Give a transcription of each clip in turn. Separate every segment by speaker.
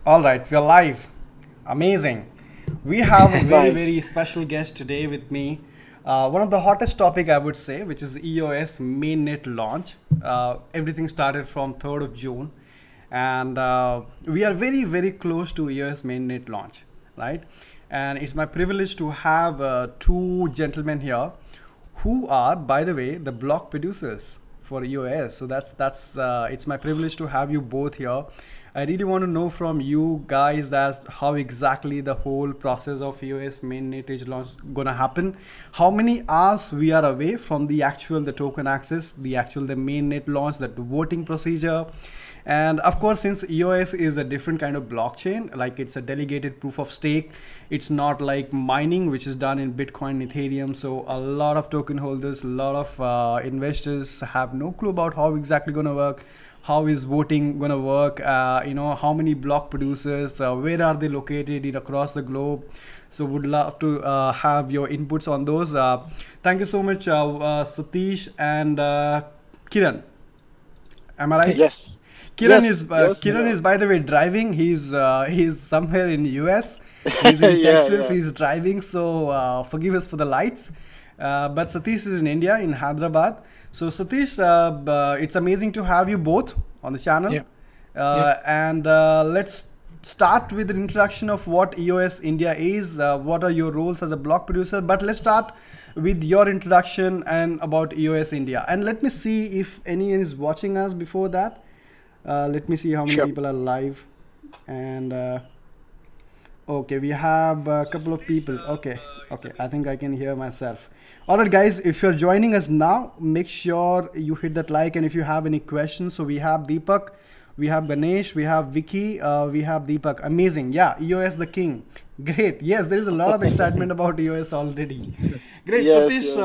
Speaker 1: All right, we're live. Amazing. We have a very, very
Speaker 2: Nice.
Speaker 1: special guest today with me. One of the hottest topic I would say, which is EOS mainnet launch. Everything started from 3rd of June, and we are very, very close to EOS mainnet launch, right? And it's my privilege to have two gentlemen here who are, by the way, the block producers for EOS. So that's it's my privilege to have you both here. I really want to know from you guys that how exactly the whole process of EOS mainnet launch gonna happen. How many hours we are away from the token access, the mainnet launch, the voting procedure, and of course, since EOS is a different kind of blockchain, like it's a delegated proof of stake, it's not like mining, which is done in Bitcoin, Ethereum. So a lot of token holders, a lot of investors have no clue about how exactly going to work. How is voting going to work? How many block producers? Where are they located in across the globe? So would love to have your inputs on those. Thank you so much, Satish and Kiran. Am I right?
Speaker 2: Yes. Yes. Yes, you
Speaker 1: Kiran
Speaker 2: are.
Speaker 1: is by the way driving. He's somewhere in US. He's in
Speaker 2: Yeah,
Speaker 1: Texas.
Speaker 2: yeah.
Speaker 1: He's driving. So forgive us for the lights. But Satish is in India in Hyderabad. So Satish, it's amazing to have you both on the channel.
Speaker 3: Yeah, yeah.
Speaker 1: And let's start with an introduction of what EOS India is. What are your roles as a block producer? But let's start with your introduction and about EOS India. And let me see if anyone is watching us before that. Let me see how many
Speaker 3: Sure.
Speaker 1: people are live. And okay, we have a couple of people. Okay, okay, I think I can hear myself. All right, guys, if you're joining us now, make sure you hit that like. And if you have any questions, so we have Deepak, we have Ganesh, we have Vicky, we have Deepak. Amazing. Yeah, EOS the king. Great. Yes, there is a lot of excitement about EOS already. Great.
Speaker 2: Yes, yes.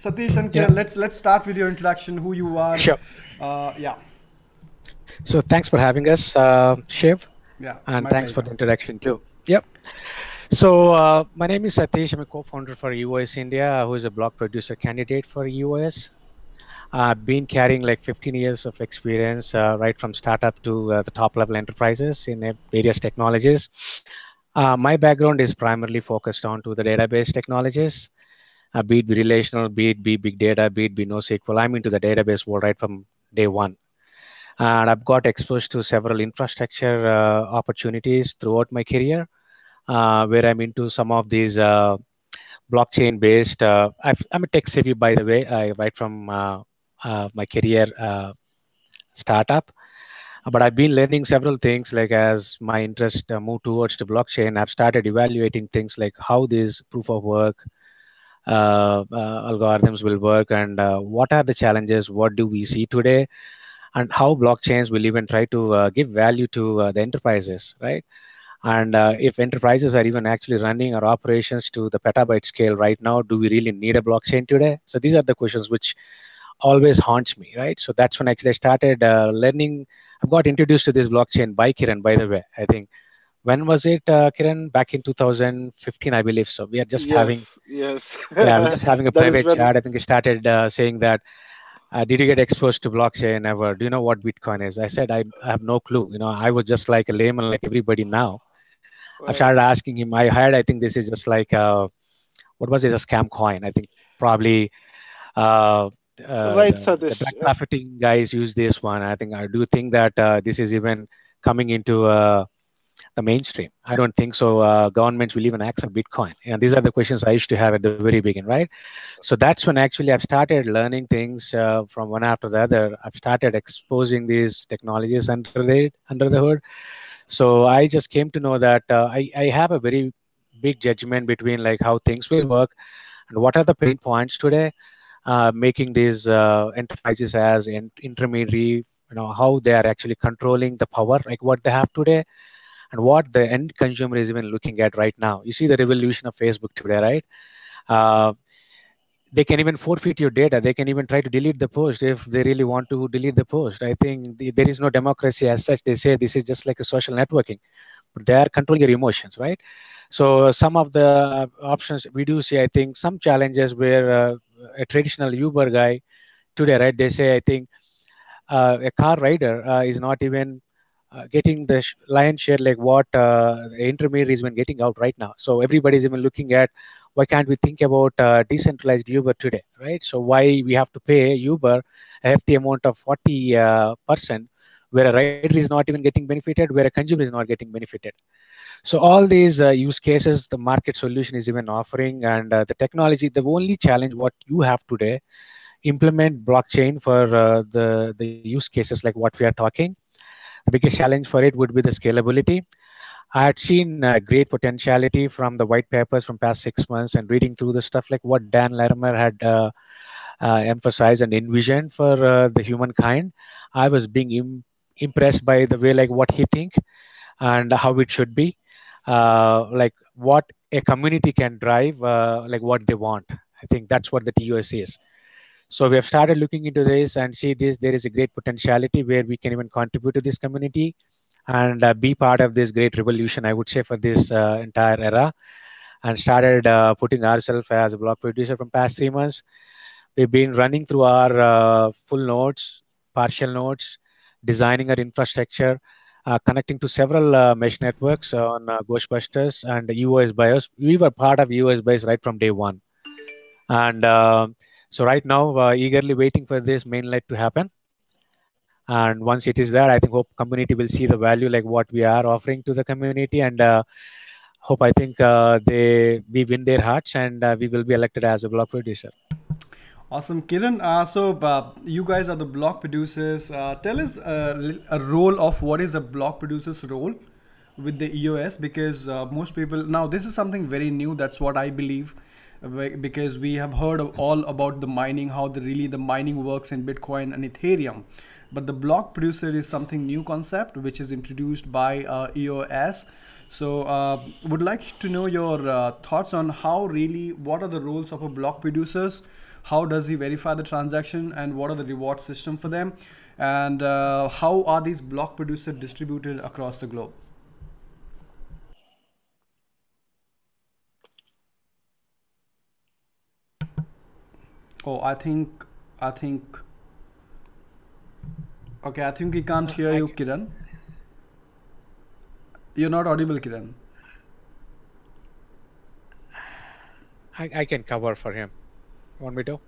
Speaker 1: Satish and
Speaker 3: Yeah,
Speaker 1: Kiran, let's start with your introduction, who you are.
Speaker 3: sure.
Speaker 1: Yeah,
Speaker 3: So thanks for having us, Shiv,
Speaker 1: yeah,
Speaker 3: and
Speaker 1: my
Speaker 3: thanks for
Speaker 1: pleasure.
Speaker 3: the introduction too. Yep. So my name is Satish. I'm a co-founder for UOS India, who is a block producer candidate for UOS. I've been carrying like 15 years of experience, right from startup to the top level enterprises in various technologies. My background is primarily focused on to the database technologies, be it be relational, be it be big data, be it be NoSQL. I'm into the database world right from day one. And I've got exposed to several infrastructure opportunities throughout my career, where I'm into some of these blockchain based. I'm a tech savvy, by the way. I right from my career startup, but I've been learning several things. Like as my interest moved towards the blockchain, I've started evaluating things like how this proof of work algorithms will work, and what are the challenges, what do we see today, and how blockchains will even try to give value to the enterprises, right? And if enterprises are even actually running our operations to the petabyte scale right now, do we really need a blockchain today? So these are the questions which always haunts me, right? So that's when actually I started learning. I've got introduced to this blockchain by Kiran, by the way. I think when was it, Kiran? Back in 2015, I believe. So we are just having,
Speaker 2: Yes, yes.
Speaker 3: yeah, I was just having a
Speaker 2: That is
Speaker 3: private
Speaker 2: when.
Speaker 3: chat. I think he started saying that did you get exposed to blockchain ever? Do you know what Bitcoin is? I said, I have no clue. I was just like a layman, like everybody now. I
Speaker 2: Right.
Speaker 3: started asking him. I think this is just like, what was it, a scam coin? I think probably uh,
Speaker 2: Right,
Speaker 3: the
Speaker 2: Satish.
Speaker 3: black trafficking guys use this one. I do think that this is even coming into the mainstream. I don't think so. Governments will even accept Bitcoin. And these are the questions I used to have at the very beginning, right? So that's when actually I've started learning things from one after the other. I've started exposing these technologies under the hood. So I just came to know that I have a very big judgment between like how things will work and what are the pain points today, making these enterprises as an intermediary, how they are actually controlling the power, like what they have today, and what the end consumer is even looking at right now. You see the revolution of Facebook today, right? Uh, they can even forfeit your data. They can even try to delete the post if they really want to delete the post. I think there is no democracy as such. They say this is just like a social networking, but they are controlling your emotions, right? So some of the options we do see, I think some challenges where a traditional Uber guy today, right? They say, I think a car rider is not even getting the lion share, like what the intermediaries been getting out right now. So everybody's even looking at why can't we think about decentralized Uber today, right? So why we have to pay Uber a hefty amount of 40%, where a rider is not even getting benefited, where a consumer is not getting benefited. So all these use cases, the market solution is even offering, and the technology. The only challenge what you have today, implement blockchain for the use cases like what we are talking. The biggest challenge for it would be the scalability. I had seen great potentiality from the white papers from past 6 months and reading through the stuff like what Dan Larimer had emphasized and envisioned for the humankind. I was being impressed by the way like what he think and how it should be, like what a community can drive, like what they want. I think that's what the TOS is. So we have started looking into this and see this. There is a great potentiality where we can even contribute to this community and be part of this great revolution, I would say, for this entire era. And started putting ourselves as a block producer from past 3 months. We've been running through our full nodes, partial nodes, designing our infrastructure, connecting to several mesh networks on Ghostbusters and UOS BIOS. We were part of UOS BIOS right from day one. And so right now, eagerly waiting for this mainnet to happen. And once it is there, I think hope community will see the value like what we are offering to the community, and hope I think we win their hearts and we will be elected as a block producer.
Speaker 1: Awesome, Kiran. You guys are the block producers. Tell us a role of what is a block producer's role with the EOS, because most people now this is something very new. That's what I believe, because we have heard all about the mining, how the mining works in Bitcoin and Ethereum, but the block producer is something new concept which is introduced by EOS. So, would like to know your thoughts on how really what are the roles of a block producers, how does he verify the transaction, and what are the reward system for them, and how are these block producers distributed across the globe? Oh, I think, okay, I think we can't hear
Speaker 3: I,
Speaker 1: you, Kiran. You're not audible, Kiran.
Speaker 3: I can cover for him. Want me to?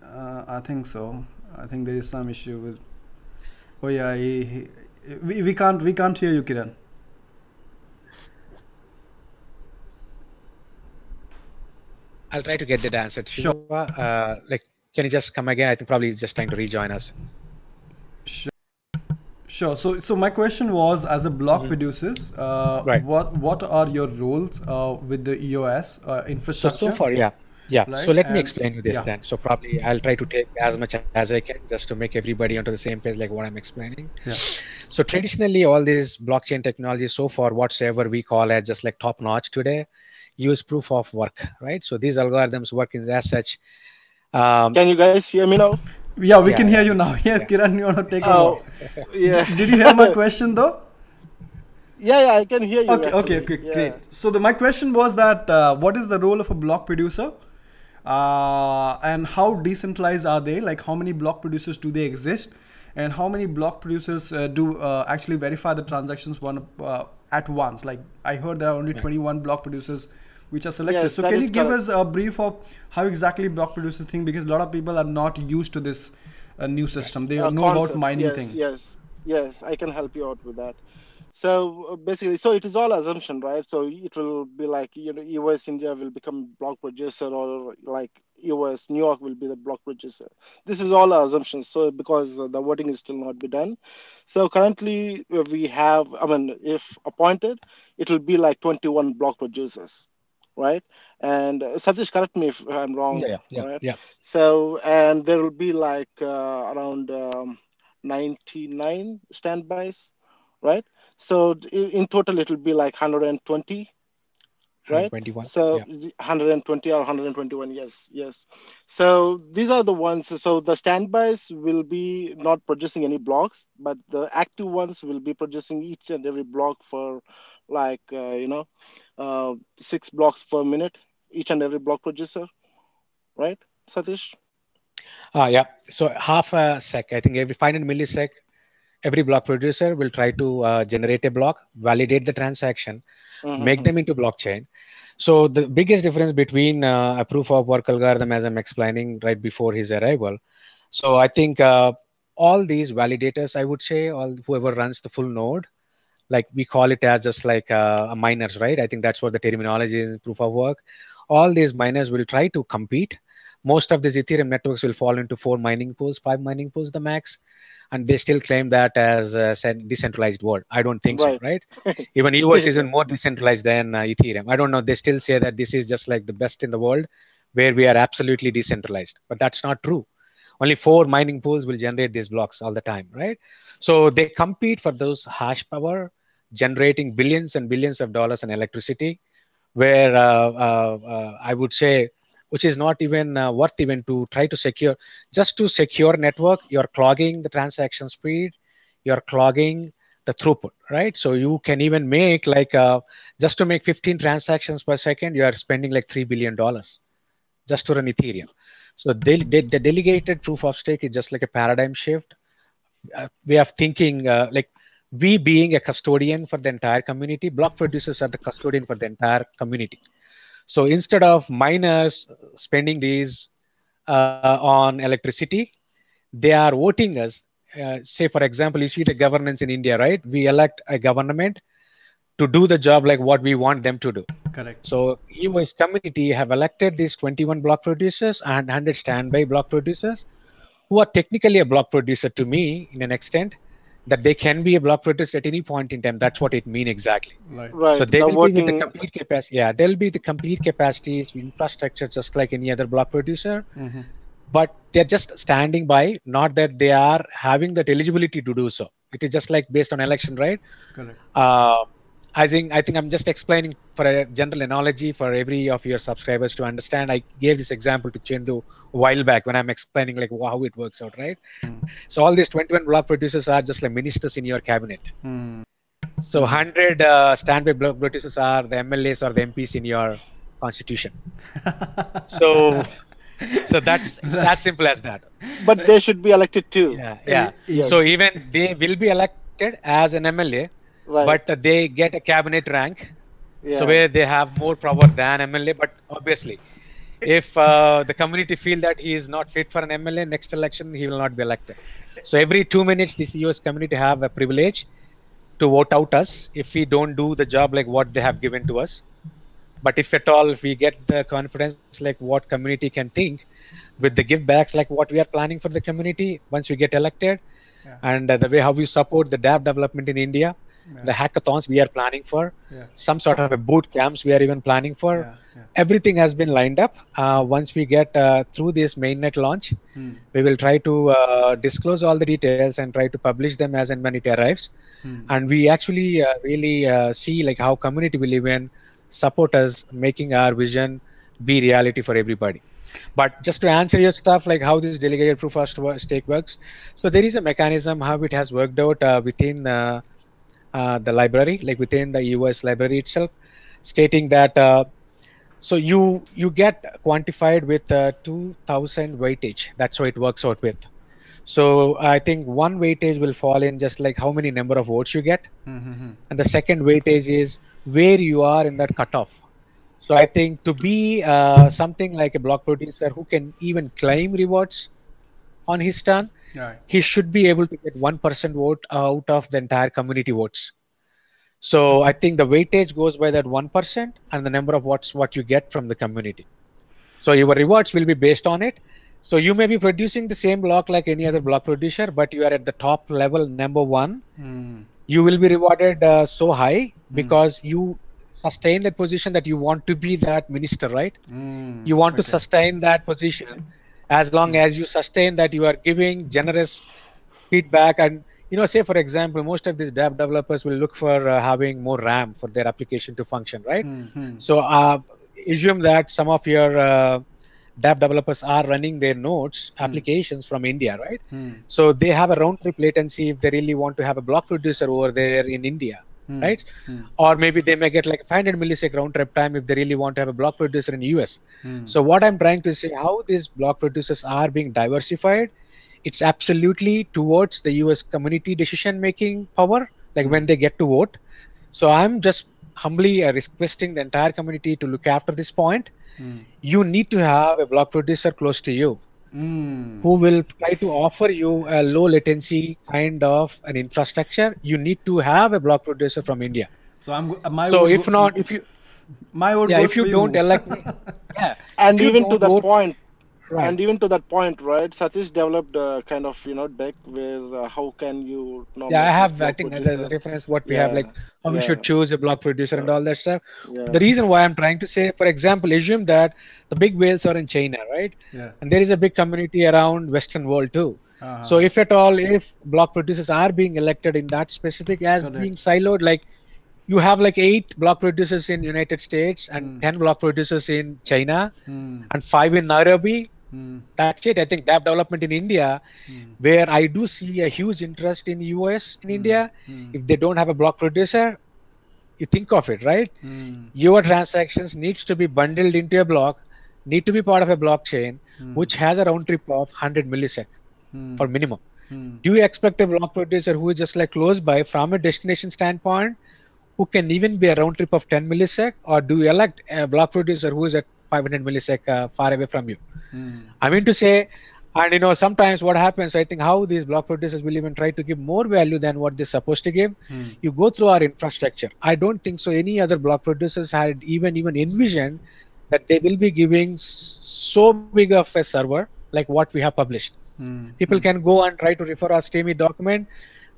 Speaker 1: I think so. I think there is some issue with. Oh yeah, we can't hear you, Kiran.
Speaker 3: I'll try to get that answered.
Speaker 1: Sure,
Speaker 3: Shiva, like, can you just come again? I think probably he's just trying to rejoin us.
Speaker 1: sure. Sure. So my question was, as a block
Speaker 3: Mhm.
Speaker 1: producers,
Speaker 3: Right.
Speaker 1: what are your roles with the EOS
Speaker 3: So
Speaker 1: infrastructure,
Speaker 3: far, yeah. Yeah. So
Speaker 1: right?
Speaker 3: let me
Speaker 1: And
Speaker 3: explain you this
Speaker 1: yeah,
Speaker 3: then. So probably I'll try to take as much as I can just to make everybody onto the same page, like what I'm explaining.
Speaker 1: yeah.
Speaker 3: So traditionally, all these blockchain technologies so far, whatsoever we call as just like top notch today, use proof of work, right? So these algorithms work in as such.
Speaker 2: Can you guys hear me now?
Speaker 1: Yeah, we can
Speaker 3: Yeah,
Speaker 1: hear
Speaker 3: yeah,
Speaker 1: you now. Yeah,
Speaker 3: yeah.
Speaker 1: Kiran, you want to take over?
Speaker 2: Oh, yeah.
Speaker 1: Did you hear my question though?
Speaker 2: Yeah, I can hear you actually.
Speaker 1: Okay,
Speaker 2: Yeah.
Speaker 1: great. So my question was that what is the role of a block producer, and how decentralized are they? Like, how many block producers do they exist, and how many block producers do actually verify the transactions at once? Like, I heard there are only
Speaker 3: Right.
Speaker 1: 21 block producers which are selected.
Speaker 2: Yes,
Speaker 1: So
Speaker 2: that
Speaker 1: can
Speaker 2: is
Speaker 1: you give
Speaker 2: correct.
Speaker 1: us a brief of how exactly block producers think? Because a lot of people are not used to this new
Speaker 3: Right.
Speaker 1: system. They know about
Speaker 2: Concept.
Speaker 1: mining
Speaker 2: Yes,
Speaker 1: thing.
Speaker 2: yes, yes. I can help you out with that. So basically, so it is all assumption, right? So it will be like, US India will become block producer, or like US New York will be the block producer. This is all assumptions. So because the voting is still not be done. So currently we have, I mean, if appointed, it will be like 21 block producers, right? And Satish, correct me if I'm
Speaker 3: Yeah,
Speaker 2: wrong,
Speaker 3: yeah, yeah,
Speaker 2: right?
Speaker 3: yeah.
Speaker 2: So, and there will be like around 99 standbys, right? So in total, it will be like 120, right?
Speaker 3: 121.
Speaker 2: So
Speaker 3: Yeah.
Speaker 2: 120 or 121, yes, yes. So these are the ones. So the standbys will be not producing any blocks, but the active ones will be producing each and every block for like, 6 blocks per minute, each and every block producer, right, Satish?
Speaker 3: Yeah. So half a sec, I think every 500 millisec, every block producer will try to generate a block, validate the transaction, make
Speaker 2: Mm-hmm.
Speaker 3: them into blockchain. So the biggest difference between a proof of work algorithm, as I'm explaining right before his arrival, so I think all these validators, I would say, all whoever runs the full node, like we call it as just like a miners, right? I think that's what the terminology is in proof of work. All these miners will try to compete. Most of these Ethereum networks will fall into 4 mining pools, 5 mining pools, the max, and they still claim that as a decentralized world. I don't think so,
Speaker 2: Right.
Speaker 3: right? Even EOS
Speaker 2: Yeah.
Speaker 3: isn't more decentralized than Ethereum. I don't know. They still say that this is just like the best in the world, where we are absolutely decentralized, but that's not true. Only 4 mining pools will generate these blocks all the time, right? So they compete for those hash power, generating billions and billions of dollars in electricity, where I would say, which is not even worth even to try to secure. Just to secure network, you're clogging the transaction speed, you're clogging the throughput, right? So you can even make like just to make 15 transactions per second, you are spending like $3 billion just to run Ethereum. So the delegated proof of stake is just like a paradigm shift, way of thinking, like we being a custodian for the entire community, block producers are the custodian for the entire community. So instead of miners spending these on electricity, they are voting us. Say, for example, you see the governance in India, right? We elect a government to do the job like what we want them to do.
Speaker 1: Correct.
Speaker 3: So EOS community have elected these 21 block producers and 100 standby block producers who are technically a block producer to me in an extent that they can be a block producer at any point in time. That's what it means exactly.
Speaker 1: Right.
Speaker 3: So
Speaker 2: Right.
Speaker 3: they
Speaker 2: The
Speaker 3: will be with the
Speaker 2: voting.
Speaker 3: complete capacity. Yeah, they'll be the complete capacities, infrastructure, just like any other block producer.
Speaker 1: Mm-hmm.
Speaker 3: But they're just standing by, not that they are having that eligibility to do so. It is just like based on election, right?
Speaker 1: Correct.
Speaker 3: Uh, I think I'm just explaining for a general analogy for every of your subscribers to understand. I gave this example to Chendu a while back when I'm explaining like how it works out, right? So all these 21 block producers are just like ministers in your cabinet.
Speaker 1: Mm.
Speaker 3: So 100 standby block producers are the MLAs or the MPs in your constitution. So so that's it's as simple as that.
Speaker 2: But they should be elected too.
Speaker 3: Yeah, yeah. So
Speaker 2: Yes.
Speaker 3: even they will be elected as an MLA, but
Speaker 2: Right.
Speaker 3: they get a cabinet rank. So
Speaker 2: Yeah.
Speaker 3: where they have more power than MLA. But obviously, if the community feel that he is not fit for an MLA, next election he will not be elected. So every 2 minutes, this US community have a privilege to vote out us if we don't do the job like what they have given to us. But if at all, if we get the confidence like what community can think with the give backs like what we are planning for the community once we get elected,
Speaker 1: Yeah.
Speaker 3: and the way how we support the DApp development in India,
Speaker 1: Yeah.
Speaker 3: the hackathons we are planning for,
Speaker 1: Yeah.
Speaker 3: some sort of a boot camps we are even planning for.
Speaker 1: Yeah. Yeah.
Speaker 3: Everything has been lined up. Once we get through this mainnet launch,
Speaker 1: Hmm.
Speaker 3: we will try to disclose all the details and try to publish them as and when it arrives.
Speaker 1: Hmm.
Speaker 3: And we actually really see like how community will even support us making our vision be reality for everybody. But just to answer your stuff, like how this delegated proof of stake works, so there is a mechanism how it has worked out within the library, like within the EOS library itself, stating that so you get quantified with 2000 weightage. That's how it works out with. So I think one weightage will fall in just like how many number of votes you get,
Speaker 1: Mm-hmm.
Speaker 3: and the second weightage is where you are in that cutoff. So I think to be something like a block producer who can even claim rewards on his turn,
Speaker 1: Right.
Speaker 3: he should be able to get 1% vote out of the entire community votes. So I think the weightage goes by that 1% and the number of votes what you get from the community. So your rewards will be based on it. So you may be producing the same block like any other block producer, but you are at the top level number one.
Speaker 1: Hmm.
Speaker 3: You will be rewarded so high
Speaker 1: Hmm.
Speaker 3: because you sustain that position that you want to be that minister, right?
Speaker 1: Hmm.
Speaker 3: You want to
Speaker 1: Okay.
Speaker 3: sustain that position as long as you sustain that you are giving generous feedback. And say for example, most of these developers will look for having more RAM for their application to function, right?
Speaker 1: Hmm. Hmm.
Speaker 3: So assume that some of your developers are running their nodes
Speaker 1: Hmm.
Speaker 3: applications from India, right?
Speaker 1: Hmm.
Speaker 3: So they have a round trip latency if they really want to have a block producer over there in India,
Speaker 1: Hmm.
Speaker 3: right?
Speaker 1: Hmm.
Speaker 3: Or maybe they may get like 500 millisecond round trip time if they really want to have a block producer in US.
Speaker 1: Hmm.
Speaker 3: So what I'm trying to say, how these block producers are being diversified it's absolutely towards the US community decision making power, like
Speaker 1: Mm.
Speaker 3: when they get to vote. So I'm just humbly requesting the entire community to look after this point.
Speaker 1: Mm.
Speaker 3: You need to have a block producer close to you
Speaker 1: Mm.
Speaker 3: who will try to offer you a low latency kind of an infrastructure. You need to have a block producer from India.
Speaker 1: So my
Speaker 3: So
Speaker 1: vote
Speaker 3: if not, if you,
Speaker 1: my vote
Speaker 3: yeah,
Speaker 1: goes
Speaker 3: if you
Speaker 1: for
Speaker 3: don't
Speaker 1: you.
Speaker 3: elect me, yeah,
Speaker 2: And
Speaker 3: if you
Speaker 2: even to
Speaker 3: don't
Speaker 2: that
Speaker 3: vote,
Speaker 2: point,
Speaker 3: right.
Speaker 2: and even to that point, right? Satish developed a kind of deck where how can you
Speaker 3: Yeah, I
Speaker 2: nominate this
Speaker 3: have, I
Speaker 2: block
Speaker 3: think the
Speaker 2: producer?
Speaker 3: reference what we have, like
Speaker 2: Yeah,
Speaker 3: how we should
Speaker 2: yeah,
Speaker 3: choose a block producer and
Speaker 2: uh,
Speaker 3: all that stuff. The
Speaker 2: yeah.
Speaker 3: reason why I'm trying to say, for example, assume that the big whales are in China, right?
Speaker 1: Yeah.
Speaker 3: And there is a big community around Western world too. So
Speaker 1: Uh-huh.
Speaker 3: if at all, if block producers are being elected in that specific as being
Speaker 1: Correct.
Speaker 3: siloed, like you have like 8 block producers in United States and
Speaker 1: Hmm.
Speaker 3: 10 block producers in China
Speaker 1: Hmm.
Speaker 3: and 5 in Nairobi.
Speaker 1: Hmm.
Speaker 3: That's it. I think that development in India,
Speaker 1: Hmm.
Speaker 3: where I do see a huge interest in US in
Speaker 1: Hmm.
Speaker 3: India,
Speaker 1: Hmm.
Speaker 3: if they don't have a block producer, you think of it, right?
Speaker 1: Hmm.
Speaker 3: Your transactions needs to be bundled into a block, need to be part of a blockchain,
Speaker 1: Hmm.
Speaker 3: which has a round trip of 100 millisecond
Speaker 1: Hmm.
Speaker 3: for minimum.
Speaker 1: Hmm.
Speaker 3: Do you expect a block producer who is just like close by from a destination standpoint, who can even be a round trip of 10 millisecond, or do you elect a block producer who is at 500 millisecond far away from you?
Speaker 1: Hmm.
Speaker 3: I mean to say, and sometimes what happens, I think how these block producers will even try to give more value than what they're supposed to give.
Speaker 1: Hmm.
Speaker 3: You go through our infrastructure. I don't think so. Any other block producers had even envisioned that they will be giving so big of a server like what we have published.
Speaker 1: Hmm.
Speaker 3: People
Speaker 1: Hmm.
Speaker 3: can go and try to refer our STEMI document.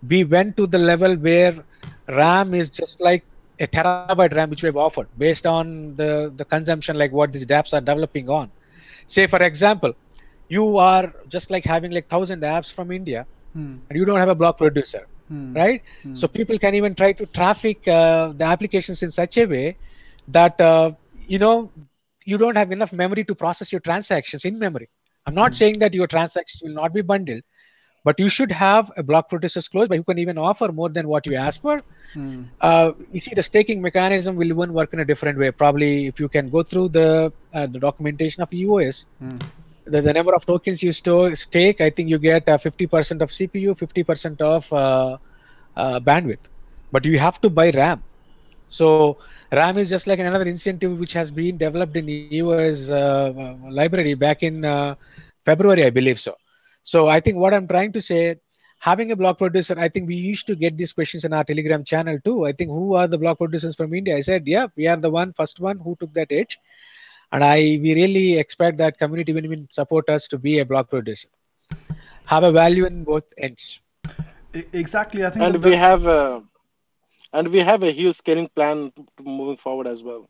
Speaker 3: We went to the level where RAM is just like a terabyte RAM, which we have offered based on the consumption, like what these dApps are developing on. Say, for example, you are just like having like 1,000 apps from India
Speaker 1: Hmm.
Speaker 3: and you don't have a block producer,
Speaker 1: Hmm.
Speaker 3: right?
Speaker 1: Hmm.
Speaker 3: So people can even try to traffic the applications in such a way that you don't have enough memory to process your transactions in memory. I'm not
Speaker 1: Hmm.
Speaker 3: saying that your transactions will not be bundled, but you should have a block producers close by who can even offer more than what you ask for.
Speaker 1: Hmm.
Speaker 3: You see, the staking mechanism will even work in a different way. Probably, if you can go through the documentation of EOS,
Speaker 1: Hmm.
Speaker 3: the number of tokens you stake, I think you get 50% of CPU, 50% of bandwidth. But you have to buy RAM. So RAM is just like another incentive which has been developed in EOS library back in February, I believe so. So I think what I'm trying to say, having a block producer, I think we used to get these questions in our Telegram channel too. I think who are the block producers from India? I said, yeah, we are the first one who took that edge, and we really expect that community will even support us to be a block producer, have a value in both ends.
Speaker 1: Exactly. I think
Speaker 2: And we have a huge scaling plan moving forward as well.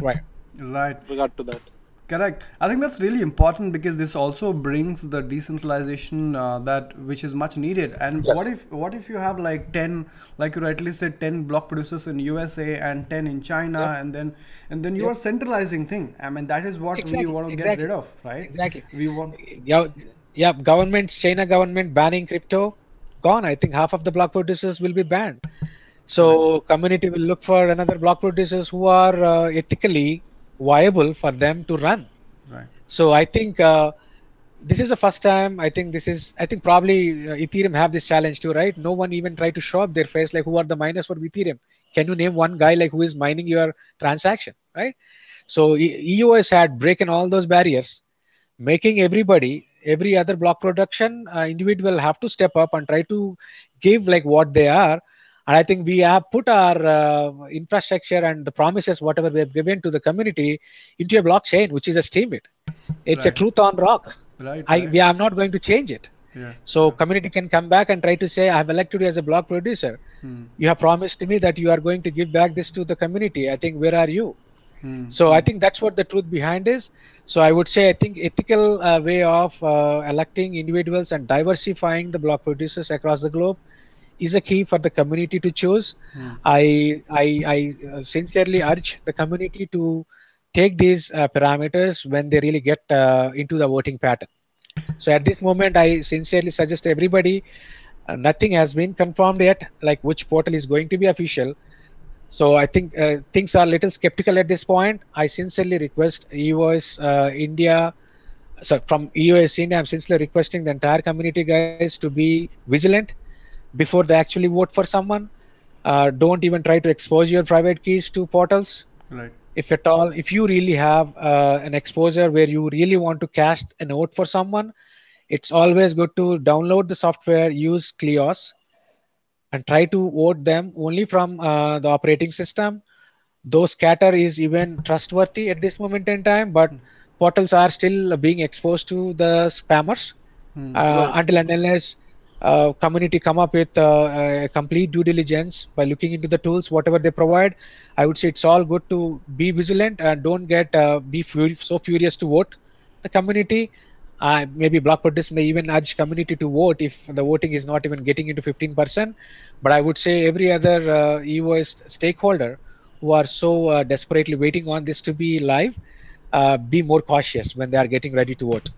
Speaker 3: Right.
Speaker 1: right.
Speaker 2: Regard to that.
Speaker 1: Correct. I think that's really important because this also brings the decentralization that which is much needed. And
Speaker 3: Yes.
Speaker 1: what if you have like 10, like you rightly said, 10 block producers in USA and 10 in
Speaker 3: Yep.
Speaker 1: China, and then you
Speaker 3: Yep.
Speaker 1: are centralizing thing. I mean that is what we
Speaker 3: Exactly.
Speaker 1: want to get
Speaker 3: Exactly.
Speaker 1: rid of, right?
Speaker 3: Exactly.
Speaker 1: We want.
Speaker 3: Yeah. Yeah. Governments, China government banning crypto, gone. I think half of the block producers will be banned.
Speaker 1: Correct.
Speaker 3: So community will look for another block producers who are ethically viable for them to run.
Speaker 1: Right.
Speaker 3: So I think this is the first time. I think probably Ethereum have this challenge too, right? No one even try to show up their face like who are the miners for Ethereum. Can you name one guy like who is mining your transaction, right? So EOS had broken all those barriers, making every other block production individual have to step up and try to give like what they are. And I think we have put our infrastructure and the promises whatever we have given to the community into a blockchain which is a steemit. It's a
Speaker 1: Right.
Speaker 3: truth on rock.
Speaker 1: Right.
Speaker 3: I
Speaker 1: Right.
Speaker 3: we are not going to change it.
Speaker 1: Yeah.
Speaker 3: So
Speaker 1: Yeah.
Speaker 3: community can come back and try to say, I have elected you as a block producer.
Speaker 1: Hmm.
Speaker 3: You have promised me that you are going to give back this to the community. I think where are you?
Speaker 1: Hmm.
Speaker 3: So I
Speaker 1: Hmm.
Speaker 3: think that's what the truth behind is. So I would say I think ethical way of electing individuals and diversifying the block producers across the globe is a key for the community to choose.
Speaker 1: Hmm.
Speaker 3: I sincerely urge the community to take these parameters when they really get into the voting pattern. So at this moment, I sincerely suggest everybody. Nothing has been confirmed yet, like which portal is going to be official. So I think things are a little skeptical at this point. I sincerely request EOS India So from EOS India, I'm sincerely requesting the entire community guys to be vigilant before they actually vote for someone. Don't even try to expose your private keys to portals.
Speaker 1: Right.
Speaker 3: If at all, if you really have an exposure where you really want to cast a vote for someone, it's always good to download the software, use Cleos, and try to vote them only from the operating system. Though scatter is even trustworthy at this moment in time, but portals are still being exposed to the spammers
Speaker 1: Hmm.
Speaker 2: Right.
Speaker 3: until and unless community come up with a complete due diligence by looking into the tools whatever they provide. I would say it's all good to be vigilant and don't get so furious to vote the community. Maybe block protest may even urge community to vote if the voting is not even getting into 15%. But I would say every other EOS stakeholder who are so desperately waiting on this to be live, be more cautious when they are getting ready to vote.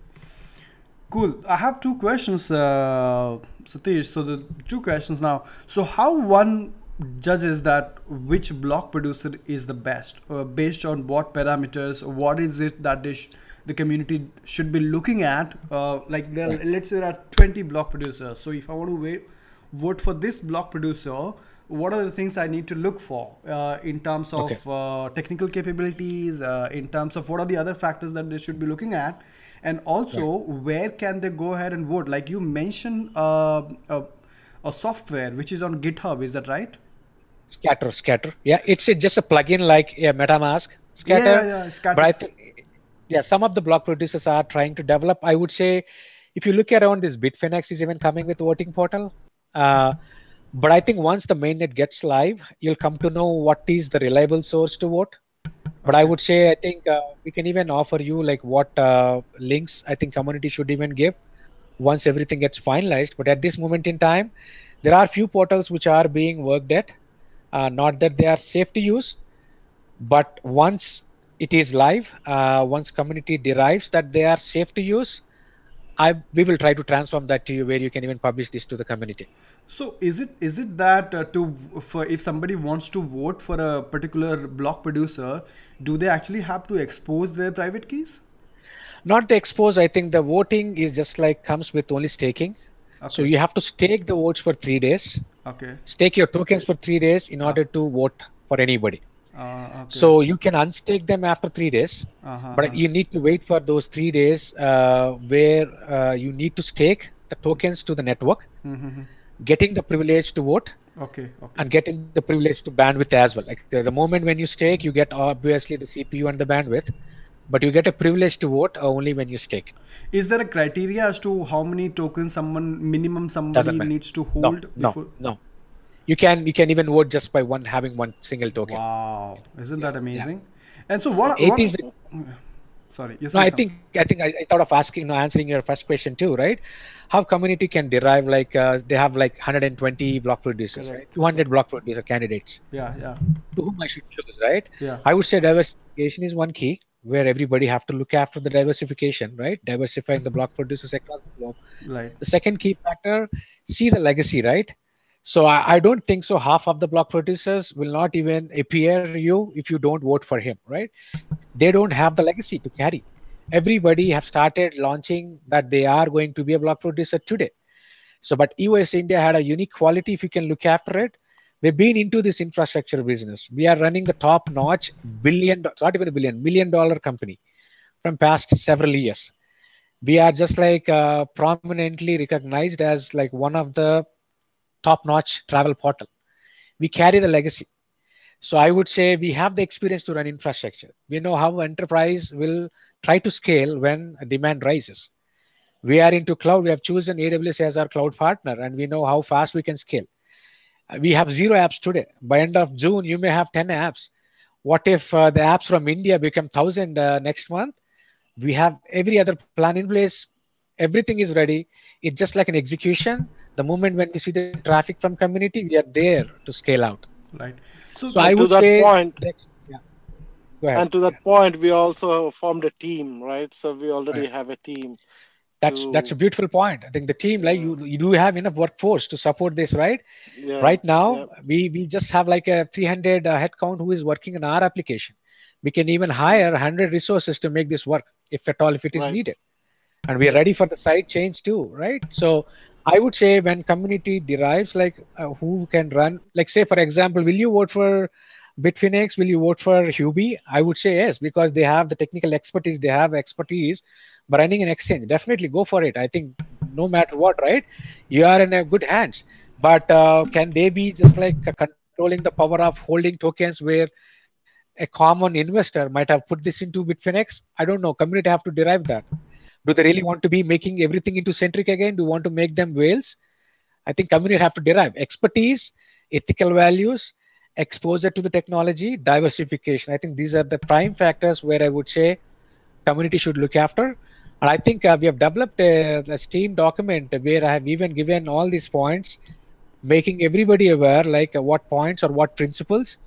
Speaker 1: Cool. I have two questions, Satish. So the two questions now. So how one judges that which block producer is the best, based on what parameters? What is it that the community should be looking at? Like
Speaker 3: Right.
Speaker 1: let's say there are 20 block producers. So if I want to vote for this block producer, what are the things I need to look for in terms
Speaker 3: Okay.
Speaker 1: of technical capabilities, in terms of what are the other factors that they should be looking at, and
Speaker 3: Right.
Speaker 1: also where can they go ahead and vote? Like you mentioned, a software which is on GitHub, is that right?
Speaker 3: Scatter. Yeah, it's just a plugin like a MetaMask
Speaker 1: Yeah, yeah,
Speaker 3: Scatter.
Speaker 1: yeah.
Speaker 3: But
Speaker 1: Scatter.
Speaker 3: I think, yeah, some of the block producers are trying to develop. I would say, if you look around, this Bitfinex is even coming with voting portal. Uh, but I think once the mainnet gets live, you'll come to know what is the reliable source to vote. But I
Speaker 1: Okay.
Speaker 3: would say, I think we can even offer you like what links I think community should even give once everything gets finalized. But at this moment in time, there are few portals which are being worked at. Not that they are safe to use, but once it is live, once community derives that they are safe to use, I we will try to transform that to you where you can even publish this to the community.
Speaker 1: So is it that for if somebody wants to vote for a particular block producer, do they actually have to expose their private keys?
Speaker 3: Not the expose. I think the voting is just like comes with only staking. So
Speaker 1: Okay.
Speaker 3: you have to stake the votes for 3 days,
Speaker 1: Okay.
Speaker 3: stake your tokens for 3 days in
Speaker 1: Uh,
Speaker 3: order to vote for anybody.
Speaker 1: okay.
Speaker 3: So you can unstake them after 3 days, but
Speaker 1: Uh-huh.
Speaker 3: you need to wait for those 3 days where you need to stake the tokens to the network,
Speaker 1: Mm-hmm.
Speaker 3: getting the privilege to vote
Speaker 1: Okay. Okay.
Speaker 3: and getting the privilege to bandwidth as well. Like the moment when you stake, you get obviously the CPU and the bandwidth, but you get a privilege to vote only when you stake.
Speaker 1: Is there a criteria as to how many tokens someone minimum
Speaker 3: Doesn't
Speaker 1: somebody
Speaker 3: matter.
Speaker 1: needs to
Speaker 3: No,
Speaker 1: hold
Speaker 3: no,
Speaker 1: before?
Speaker 3: no. You can even vote just by one having one single token.
Speaker 1: Wow, isn't
Speaker 3: Yeah,
Speaker 1: that
Speaker 3: yeah.
Speaker 1: amazing? And so
Speaker 3: It is.
Speaker 1: sorry, you
Speaker 3: No,
Speaker 1: say something.
Speaker 3: I thought of asking, no, answering your first question too, right? How community can derive like they have like 120 block producers, right?
Speaker 1: Correct,
Speaker 3: 200
Speaker 1: correct.
Speaker 3: block producer candidates
Speaker 1: Yeah, yeah,
Speaker 3: to whom I should choose, right?
Speaker 1: yeah.
Speaker 3: I would say diversification is one key where everybody have to look after the diversification, right? Diversifying the block producers across the globe.
Speaker 1: Right.
Speaker 3: The second key factor, see the legacy, right? So I don't think so. Half of the block producers will not even appear you if you don't vote for him, right? They don't have the legacy to carry. Everybody have started launching that they are going to be a block producer today. So, but EOS India had a unique quality. If you can look after it, we've been into this infrastructure business. We are running the top-notch not even a billion, $1 million company from past several years. We are just like prominently recognized as like one of the top-notch travel portal. We carry the legacy. So I would say we have the experience to run infrastructure. We know how enterprise will try to scale when demand rises. We are into cloud. We have chosen AWS as our cloud partner, and we know how fast we can scale. We have zero apps today. By end of June, you may have 10 apps. What if the apps from India become 1,000 next month? We have every other plan in place. Everything is ready. It's just like an execution. The moment when we see the traffic from community, we are there to scale out.
Speaker 1: Right.
Speaker 3: So
Speaker 1: So
Speaker 3: I
Speaker 1: the
Speaker 2: And
Speaker 3: would
Speaker 2: to that
Speaker 3: say,
Speaker 2: point,
Speaker 3: yeah, go ahead.
Speaker 2: and to that point, we also formed a team, right? So we
Speaker 3: Right.
Speaker 2: already have a team
Speaker 3: That's a
Speaker 2: to,
Speaker 3: beautiful point. I think the team, like
Speaker 2: yeah,
Speaker 3: you do have enough workforce to support this, right?
Speaker 2: yeah,
Speaker 3: Right now,
Speaker 2: yeah,
Speaker 3: we just have like a 300 headcount who is working on our application. We can even hire 100 resources to make this work, if at all, if it is
Speaker 2: right.
Speaker 3: needed. and we are ready for the side chains too, right? So I would say when community derives, like who can run, like say for example, will you vote for Bitfinex? Will you vote for Hubi? I would say yes, because they have the technical expertise. They have expertise by running an exchange. Definitely go for it. I think no matter what, right? You are in a good hands. But can they be just like controlling the power of holding tokens where a common investor might have put this into Bitfinex? I don't know. Community have to derive that. Do they really want to be making everything into centric again? Do you want to make them whales? I think community have to derive expertise, ethical values, exposure to the technology, diversification. I think these are the prime factors where I would say community should look after. And I think we have developed a Steam document where I have even given all these points, making everybody aware like what points or what principles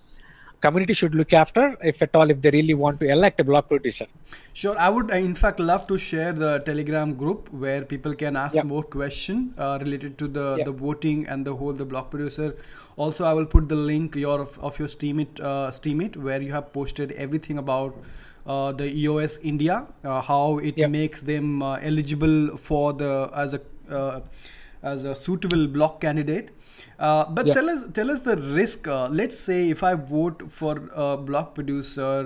Speaker 3: community should look after, if at all, if they really want to elect a block producer.
Speaker 1: Sure, I would in fact love to share the Telegram group where people can ask
Speaker 3: Yeah,
Speaker 1: more question related to
Speaker 3: yeah,
Speaker 1: the voting and the whole the block producer. Also, I will put the link of your Steemit where you have posted everything about the EOS India, how it
Speaker 3: yeah,
Speaker 1: makes them eligible for the uh, as a suitable block candidate. But
Speaker 3: yeah.
Speaker 1: tell us the risk. Let's say if I vote for a block producer,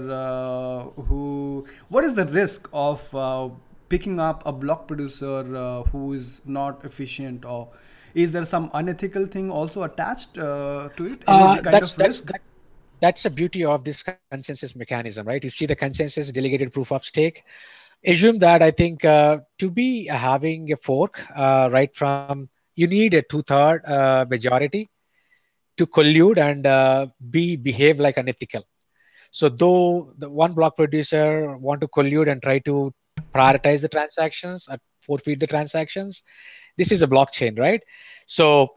Speaker 1: what is the risk of picking up a block producer who is not efficient, or is there some unethical thing also attached to it? Any kind
Speaker 3: That's
Speaker 1: of risk?
Speaker 3: that's the beauty of this consensus mechanism, right? You see the consensus delegated proof of stake. Assume that I think to be having a fork right from, you need a two-third majority to collude and be behave like unethical. So though the one block producer want to collude and try to prioritize the transactions or forfeit the transactions, this is a blockchain, right? So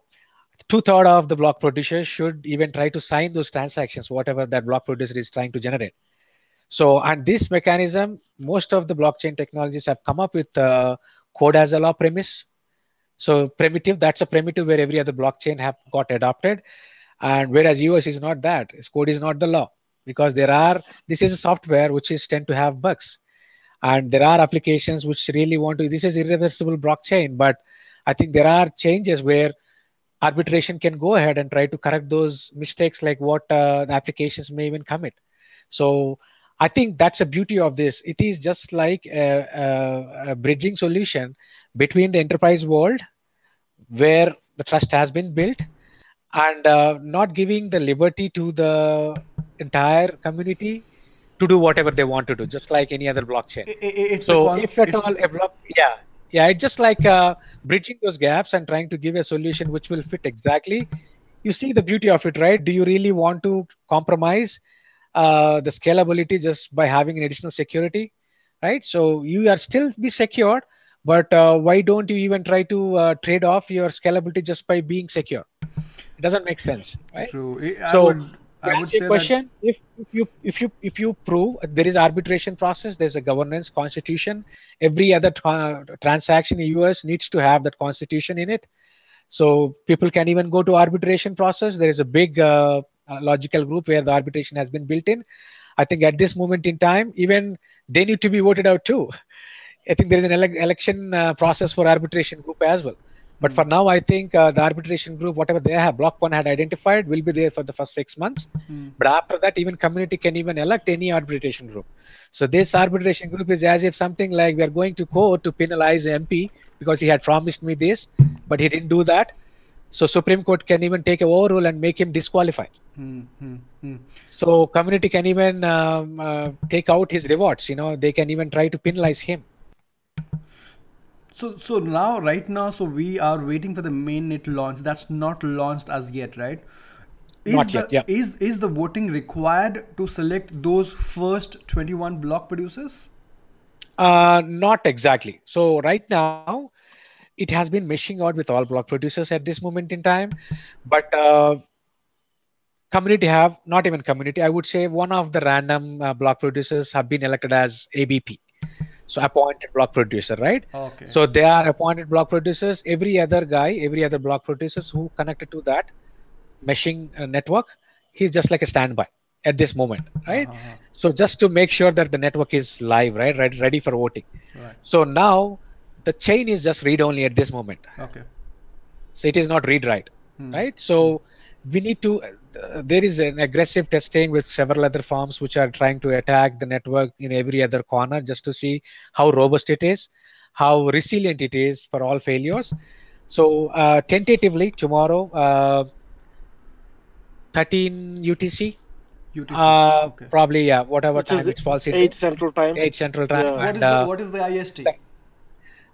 Speaker 3: two-third of the block producers should even try to sign those transactions, whatever that block producer is trying to generate. So, and this mechanism, most of the blockchain technologies have come up with code as a law premise. So primitive, that's a primitive where every other blockchain have got adopted. And whereas US is not that, its code is not the law, because this is a software which is tend to have bugs. And there are applications which really want to, this is irreversible blockchain, but I think there are changes where arbitration can go ahead and try to correct those mistakes like what the applications may even commit. So I think that's the beauty of this. It is just like a bridging solution between the enterprise world where the trust has been built and not giving the liberty to the entire community to do whatever they want to do, just like any other blockchain.
Speaker 1: It's the
Speaker 3: So if at
Speaker 1: it's
Speaker 3: all a block, yeah, yeah, it's just like bridging those gaps and trying to give a solution which will fit exactly. You see the beauty of it, right? Do you really want to compromise the scalability just by having an additional security, right? So you are still be secured, but why don't you even try to trade off your scalability just by being secure? It doesn't make sense, right?
Speaker 1: true. I
Speaker 3: So
Speaker 1: would
Speaker 3: to
Speaker 1: I would
Speaker 3: answer your
Speaker 1: say that.
Speaker 3: question, if you prove there is arbitration process, there's a governance constitution. Every other transaction in US needs to have that constitution in it. So people can even go to arbitration process. There is a big logical group where the arbitration has been built in. I think at this moment in time, even they need to be voted out too. I think there is an election process for arbitration group as well. But
Speaker 1: Hmm,
Speaker 3: for now, I think the arbitration group, whatever they have, Block One had identified, will be there for the first 6 months.
Speaker 1: hmm.
Speaker 3: But after that, even community can even elect any arbitration group. So this arbitration group is as if something like we are going to court to penalize MP because he had promised me this, but he didn't do that. So Supreme Court can even take a overrule and make him disqualified.
Speaker 1: Hmm, hmm, hmm.
Speaker 3: So community can even take out his rewards. They can even try to penalize him.
Speaker 1: So now, right now, so we are waiting for the mainnet launch. That's not launched as yet, right? Is
Speaker 3: Not yet.
Speaker 1: the
Speaker 3: Yeah.
Speaker 1: is the voting required to select those first 21 block producers?
Speaker 3: Not exactly. So right now, it has been meshing out with all block producers at this moment in time, but community have not even community. I would say one of the random block producers have been elected as ABP, so appointed block producer, right?
Speaker 1: Okay.
Speaker 3: So they are appointed block producers. Every other block producers who connected to that meshing network, he's just like a standby at this moment, right?
Speaker 1: Uh-huh.
Speaker 3: So just to make sure that the network is live, right, ready for voting.
Speaker 1: Right.
Speaker 3: So now the chain is just read only at this moment.
Speaker 1: Okay.
Speaker 3: So it is not read write,
Speaker 1: Hmm.
Speaker 3: right? So we need to, there is an aggressive testing with several other firms which are trying to attack the network in every other corner just to see how robust it is, how resilient it is for all failures. So tentatively tomorrow, 13 UTC,
Speaker 1: UTC. Okay.
Speaker 3: probably, yeah, whatever
Speaker 2: which
Speaker 3: time
Speaker 2: is
Speaker 3: it falls into,
Speaker 2: 8 Central Time.
Speaker 3: 8 Central Time,
Speaker 2: Yeah,
Speaker 1: What
Speaker 3: and
Speaker 1: is the IST?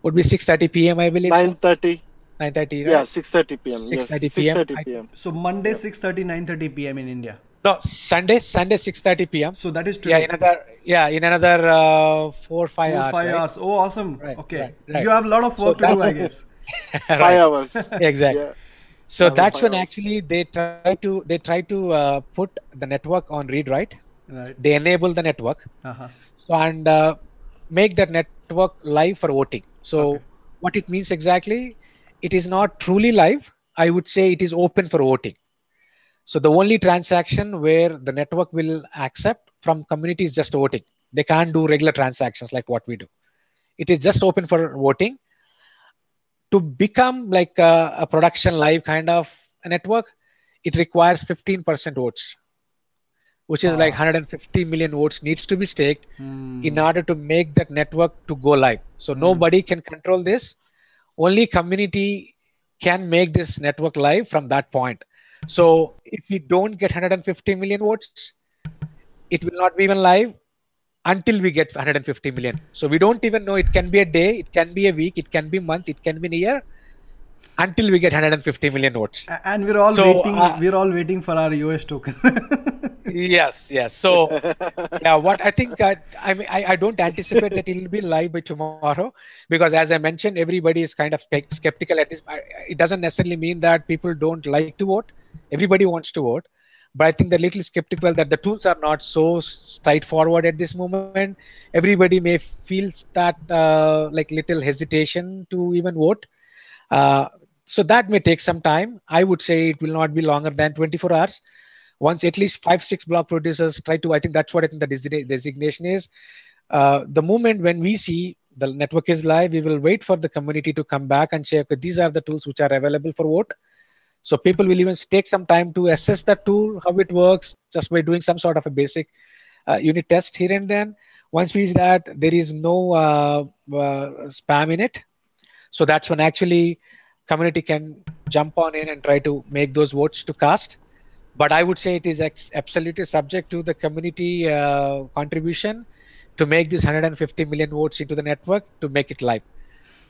Speaker 3: would be 6:30 p.m. I believe so.
Speaker 2: 9:30.
Speaker 3: 9:30,
Speaker 2: Yeah,
Speaker 3: right?
Speaker 2: 6:30 p.m. Yes,
Speaker 3: 6:30 p.m.
Speaker 2: 6:30 p.m.
Speaker 1: So Monday
Speaker 2: Yeah.
Speaker 1: 6:30 9:30 p.m. in India.
Speaker 3: No, Sunday 6:30 p.m.
Speaker 1: So that is
Speaker 3: Yeah,
Speaker 1: today.
Speaker 3: in another 4 or 5 hours,
Speaker 1: 4 5
Speaker 3: right?
Speaker 1: hours. Oh, awesome.
Speaker 3: Right,
Speaker 1: Okay.
Speaker 3: right,
Speaker 1: You
Speaker 3: right.
Speaker 1: have a lot of
Speaker 3: So
Speaker 1: work to do,
Speaker 3: that's
Speaker 1: I guess.
Speaker 2: Five
Speaker 3: right,
Speaker 2: hours.
Speaker 3: exactly.
Speaker 2: Yeah,
Speaker 3: So
Speaker 2: another
Speaker 3: that's
Speaker 2: five
Speaker 3: when
Speaker 2: hours.
Speaker 3: actually they try to put the network on read write.
Speaker 1: Right.
Speaker 3: They enable the network,
Speaker 1: Uh-huh.
Speaker 3: so and make that network live for voting. So
Speaker 1: Okay.
Speaker 3: what it means exactly, it is not truly live. I would say it is open for voting. So the only transaction where the network will accept from community is just voting. They can't do regular transactions like what we do. It is just open for voting. To become like a production live kind of a network, it requires 15% votes, which is like
Speaker 1: Ah.
Speaker 3: 150 million votes needs to be staked in
Speaker 1: Hmm.
Speaker 3: order to make that network to go live. So
Speaker 1: Hmm.
Speaker 3: nobody can control this. Only community can make this network live from that point. So if we don't get 150 million votes, it will not be even live until we get 150 million. So we don't even know, it can be a day, it can be a week, it can be a month, it can be a year, until we get 150 million votes.
Speaker 1: And we're all
Speaker 3: So
Speaker 1: waiting. We're all waiting for our US token.
Speaker 3: yes. So yeah, what I think, I mean, I don't anticipate that it will be live by tomorrow, because as I mentioned, everybody is kind of skeptical at this. It doesn't necessarily mean that people don't like to vote. Everybody wants to vote, but I think they're little skeptical that the tools are not so straightforward at this moment. Everybody may feel that like little hesitation to even vote. Uh, so that may take some time. I would say it will not be longer than 24 hours. Once at least 5 6 block producers try to, I think that's what I think the designation is. The moment when we see the network is live, we will wait for the community to come back and say, okay, these are the tools which are available for vote. So people will even take some time to assess the tool, how it works, just by doing some sort of a basic unit test here and then. Once we see that there is no spam in it, so that's when actually community can jump on in and try to make those votes to cast. But I would say it is absolutely subject to the community contribution to make this 150 million votes into the network to make it live.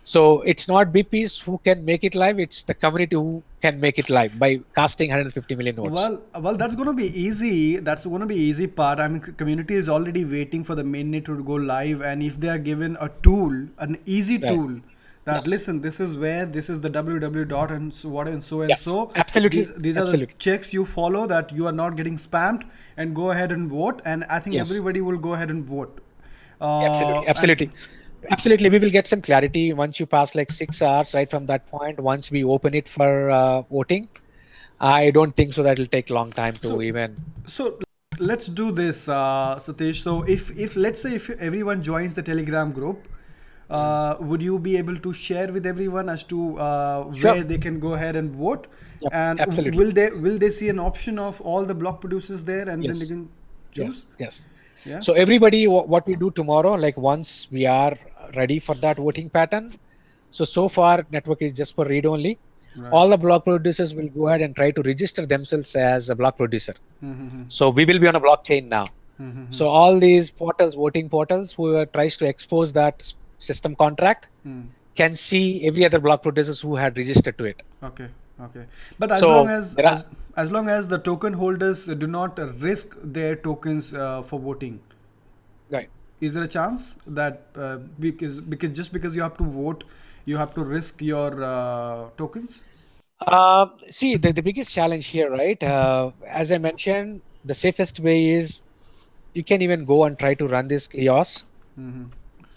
Speaker 3: So it's not BPs who can make it live; it's the community who can make it live by casting 150 million votes.
Speaker 1: Well, that's gonna be easy. That's gonna be easy part. I mean, community is already waiting for the mainnet to go live, and if they are given a tool, an easy
Speaker 3: Right.
Speaker 1: tool, that
Speaker 3: Yes.
Speaker 1: listen, this is where, this is the www dot and so what and so and
Speaker 3: Yes.
Speaker 1: so.
Speaker 3: Absolutely.
Speaker 1: These are the
Speaker 3: Absolutely.
Speaker 1: checks you follow that you are not getting spammed, and go ahead and vote. And I think
Speaker 3: Yes.
Speaker 1: everybody will go ahead and vote.
Speaker 3: Absolutely.
Speaker 1: And
Speaker 3: Absolutely. Absolutely. We will get some clarity once you pass like 6 hours right from that point. Once we open it for voting, I don't think so that it'll take long time to
Speaker 1: so
Speaker 3: even.
Speaker 1: so let's do this, Satish. So if let's say if everyone joins the Telegram group, would you be able to share with everyone as to
Speaker 3: Sure.
Speaker 1: where they can go ahead and vote?
Speaker 3: Yep.
Speaker 1: And
Speaker 3: Absolutely.
Speaker 1: will they see an option of all the block producers there, and then they
Speaker 3: Yes.
Speaker 1: can choose?
Speaker 3: Yes. Yes.
Speaker 1: Yeah.
Speaker 3: So everybody, what we do tomorrow, like once we are ready for that voting pattern. So far network is just for read only.
Speaker 1: Right.
Speaker 3: All the block producers will go ahead and try to register themselves as a block producer.
Speaker 1: Mm-hmm.
Speaker 3: So we will be on a blockchain now.
Speaker 1: Mm-hmm.
Speaker 3: So all these portals, voting portals, who tries to expose that system contract
Speaker 1: Mm.
Speaker 3: can see every other block producers who had registered to it.
Speaker 1: Okay. Okay. But as long
Speaker 3: So
Speaker 1: as
Speaker 3: there are,
Speaker 1: as long as the token holders do not risk their tokens for voting,
Speaker 3: right.
Speaker 1: is there a chance that because just because you have to vote, you have to risk your tokens?
Speaker 3: See, the biggest challenge here, right? As I mentioned, the safest way is you can even go and try to run this chaos
Speaker 1: Mm-hmm.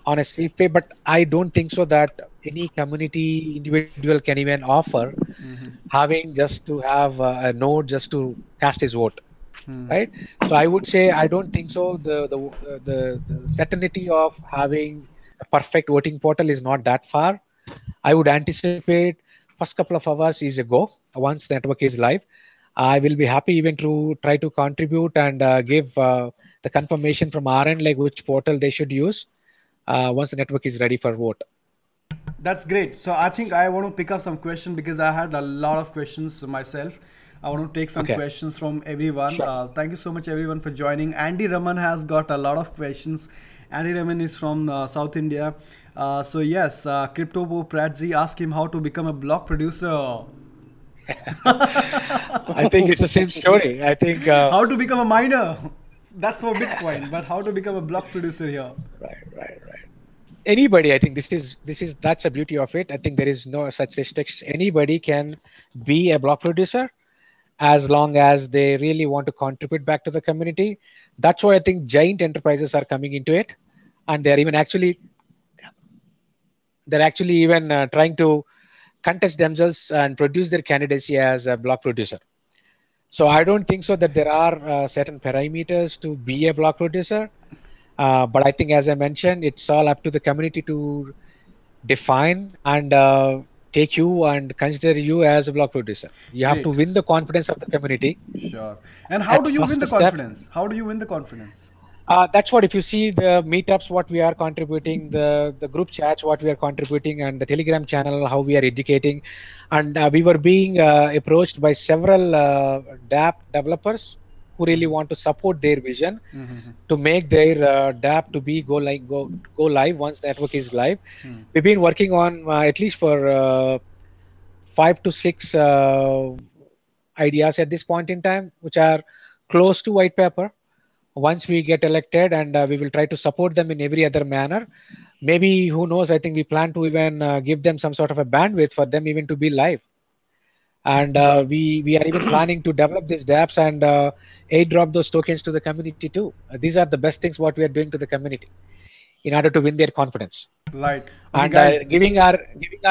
Speaker 3: on a safe way, but I don't think so that any community individual can even offer
Speaker 1: Mm-hmm.
Speaker 3: having just to have a node just to cast his vote,
Speaker 1: Hmm.
Speaker 3: right? So I would say I don't think so. The certainty of having A perfect voting portal is not that far. I would anticipate first couple of hours is a go. Once the network is live, I will be happy even to try to contribute and give the confirmation from our end, like which portal they should use once the network is ready for vote.
Speaker 1: That's great. So I think I want to pick up some questions because I had a lot of questions myself. I want to take some
Speaker 3: Okay,
Speaker 1: questions from everyone.
Speaker 3: sure.
Speaker 1: Thank you so much, everyone, for joining. Andy Raman has got a lot of questions. Andy Raman is from South India. So yes, Crypto Pratzi asked him how to become a block producer.
Speaker 3: I think it's the same story. I think
Speaker 1: How to become a miner. That's for Bitcoin, but how to become a block producer here?
Speaker 3: right. Anybody, I think this is that's the beauty of it. I think there is no such restrictions. Anybody can be a block producer as long as they really want to contribute back to the community. That's why I think giant enterprises are coming into it, and they're actually even trying to contest themselves and produce their candidacy as a block producer. So I don't think so that there are certain parameters to be a block producer. But I think, as I mentioned, it's all up to the community to define and take you and consider you as a block producer. You have to
Speaker 1: Great.
Speaker 3: win the confidence of the community
Speaker 1: Sure. And how
Speaker 3: at
Speaker 1: do you win
Speaker 3: first
Speaker 1: the
Speaker 3: step.
Speaker 1: confidence? How do you win the confidence?
Speaker 3: That's what, if you see the meetups, what we are contributing, the group chats, what we are contributing, and the Telegram channel, how we are educating, and we were being approached by several DApp developers who really want to support their vision to make their DApp to be go live once the network is live. We've been working on at least for 5 to 6 ideas at this point in time, which are close to white paper. Once we get elected, and we will try to support them in every other manner. Maybe, who knows, I think we plan to even give them some sort of a bandwidth for them even to be live. And
Speaker 2: Right.
Speaker 3: we are even planning to develop these dapps and airdrop those tokens to the community too. These are the best things what we are doing to the community in order to win their confidence,
Speaker 1: Right. Okay,
Speaker 3: and
Speaker 1: guys.
Speaker 3: giving our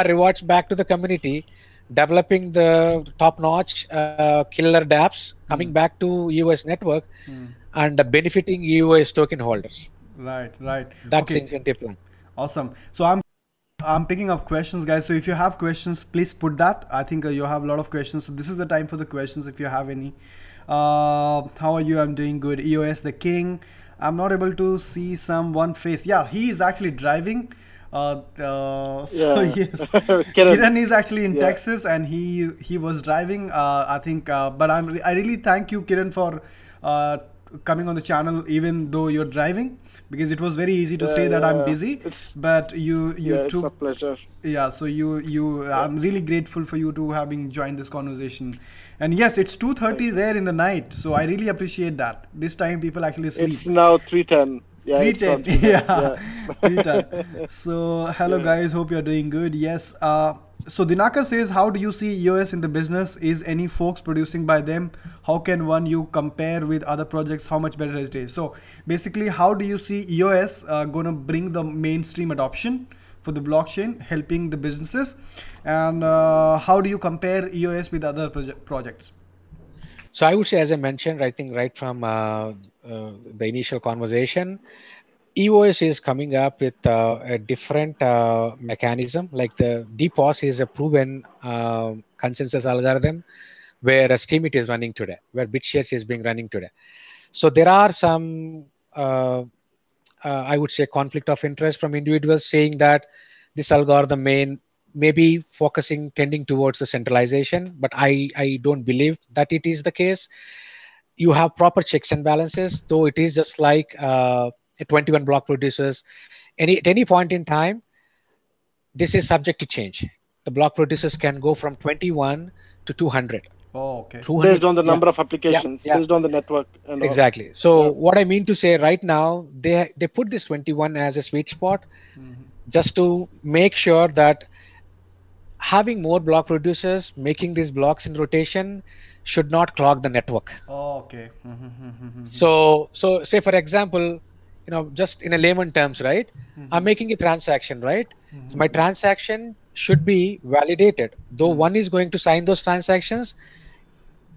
Speaker 3: rewards back to the community, developing the top notch killer dapps coming back to us network, and benefiting us token holders.
Speaker 1: Right, right.
Speaker 3: That's the
Speaker 1: Okay,
Speaker 3: incentive plan.
Speaker 1: awesome. So I'm picking up questions, guys. So if you have questions, please put that. I think you have a lot of questions. So this is the time for the questions if you have any. How are you? I'm doing good. EOS the king. I'm not able to see someone face. Yeah, he is actually driving. So
Speaker 2: Yeah.
Speaker 1: yes,
Speaker 2: Kiran.
Speaker 1: Kiran is actually in
Speaker 2: Yeah.
Speaker 1: Texas and he was driving. I think, but I really thank you, Kiran, for coming on the channel even though you're driving, because it was very easy to
Speaker 2: Yeah.
Speaker 1: say that I'm
Speaker 2: Yeah.
Speaker 1: busy,
Speaker 2: It's
Speaker 1: but you
Speaker 2: yeah. It's a
Speaker 1: took.
Speaker 2: pleasure.
Speaker 1: Yeah, so you
Speaker 2: Yeah.
Speaker 1: I'm really grateful for you to having joined this conversation. And yes, it's 2:30
Speaker 2: Thank you.
Speaker 1: there in the night, so I really appreciate that. This time people actually sleep.
Speaker 2: It's now 3:10. Yeah. It's on
Speaker 1: 3:10.
Speaker 2: 3:10.
Speaker 1: Yeah,
Speaker 2: Yeah.
Speaker 1: 3:10. So hello
Speaker 2: Yeah.
Speaker 1: guys, hope you're doing good. Yes. So Dinakar says, how do you see EOS in the business? Is any folks producing by them? How can one you compare with other projects? How much better it is? So basically, how do you see EOS gonna bring the mainstream adoption for the blockchain, helping the businesses? And how do you compare EOS with other projects?
Speaker 3: So I would say, as I mentioned, I think right from the initial conversation, EOS is coming up with a different mechanism. Like the DPoS is a proven consensus algorithm where Steemit is running today, where BitShares is being running today. So there are some, I would say, conflict of interest from individuals saying that this algorithm may be focusing, tending towards the centralization, but I don't believe that it is the case. You have proper checks and balances, though it is just like a 21 block producers. At any point in time, this is subject to change. The block producers can go from 21 to 200.
Speaker 1: Oh, okay.
Speaker 3: 200,
Speaker 2: Based on the
Speaker 3: yeah,
Speaker 2: number of
Speaker 3: yeah,
Speaker 2: applications,
Speaker 3: yeah,
Speaker 2: based on the network and all.
Speaker 3: exactly. So
Speaker 2: Yeah.
Speaker 3: what I mean to say right now, they put this 21 as a sweet spot just to make sure that having more block producers making these blocks in rotation should not clog the network.
Speaker 1: Oh, okay.
Speaker 3: So say for example, just in a layman terms, right? I'm making a transaction, right? So my transaction should be validated, though one is going to sign those transactions,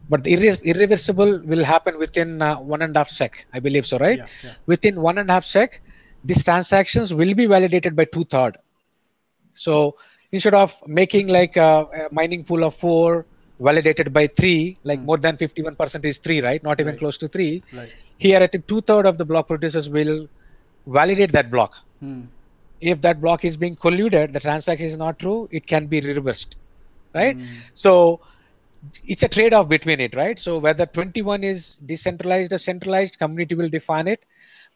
Speaker 3: but the irreversible will happen within 1.5 sec, I believe so, right?
Speaker 1: Yeah, yeah.
Speaker 3: Within 1.5 sec, these transactions will be validated by 2/3. So instead of making like a mining pool of 4 validated by 3, like more than 51% is 3, right? Not even
Speaker 1: Right.
Speaker 3: close to 3.
Speaker 1: Right.
Speaker 3: Here, I think 2/3 of the block producers will validate that block. If that block is being colluded, the transaction is not true, it can be reversed, right? So it's a trade-off between it, right? So whether 21 is decentralized or centralized, community will define it,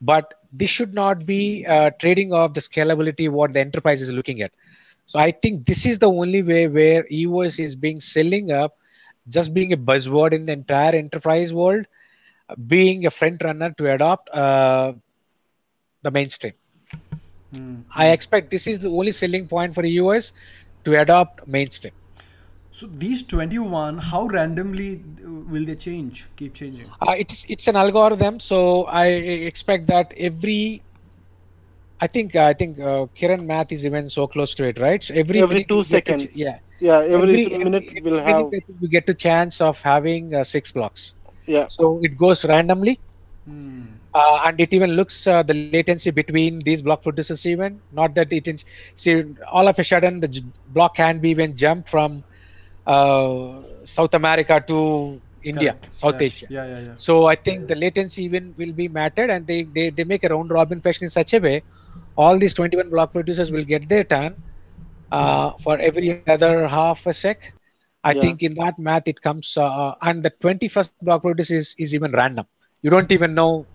Speaker 3: but this should not be trading off the scalability what the enterprise is looking at. So I think this is the only way where EOS is being selling up, just being a buzzword in the entire enterprise world, being a front runner to adopt the mainstream. I expect this is the only selling point for EOS to adopt mainstream.
Speaker 1: So these 21, how randomly will they change? Keep changing.
Speaker 3: It's an algorithm, so I expect that I think Kiran math is even so close to it, right? So every
Speaker 2: Every
Speaker 3: minute
Speaker 2: two
Speaker 3: you get to
Speaker 2: seconds. Yeah, every minute
Speaker 3: every
Speaker 2: will
Speaker 3: minute
Speaker 2: have.
Speaker 3: I think we get a chance of having 6 blocks.
Speaker 2: Yeah.
Speaker 3: So it goes randomly, and it even looks the latency between these block producers even. Not that see all of a sudden the block can be even jump from South America to India,
Speaker 1: Correct.
Speaker 3: South
Speaker 1: Yeah.
Speaker 3: Asia.
Speaker 1: Yeah. Yeah. Yeah.
Speaker 3: So I think the latency even will be mattered, and they make a round robin fashion in such a way all these 21 block producers will get their turn for every other half a sec. I
Speaker 2: Yeah.
Speaker 3: think in that math it comes, and the 21st block producer is even random. You don't even know